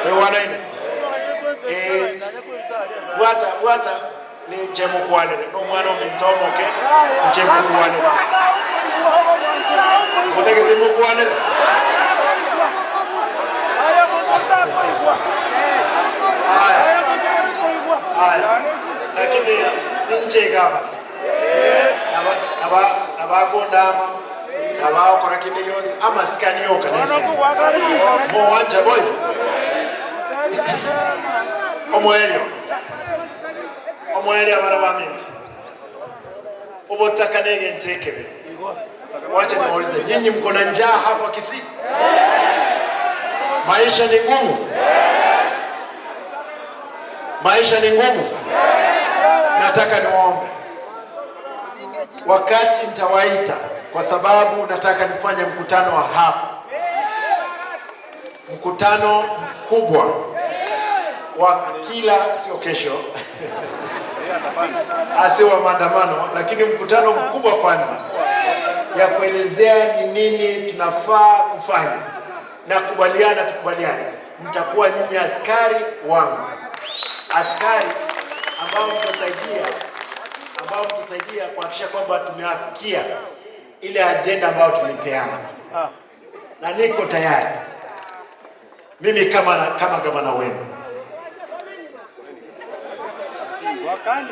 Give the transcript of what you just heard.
wanaine wata ni jemu kwane no mwana mintomoke jemu kwane mutake jemu kwane lakini ninche gaba naba ndama naba okora kinde yonse amasikani yokanese mo wanja boy omwelio abana baminti obotaka nege ntekebe wacha niwaulize nyinyi mko na njaa hapa Kisii? Maisha ni ngumu, maisha ni ngumu. Nataka niwaombe wakati nitawaita, kwa sababu nataka nifanye mkutano wa hapa, mkutano mkubwa wa kila, sio kesho asiwa maandamano, lakini mkutano mkubwa kwanza ya kuelezea ni nini tunafaa kufanya na tukubaliane. Mtakuwa nyinyi askari wangu, askari ambao mtasaidia kuhakikisha kwamba tumeafikia ile ajenda ambayo tulipeana, na niko tayari mimi kama gavana wenu. Wakani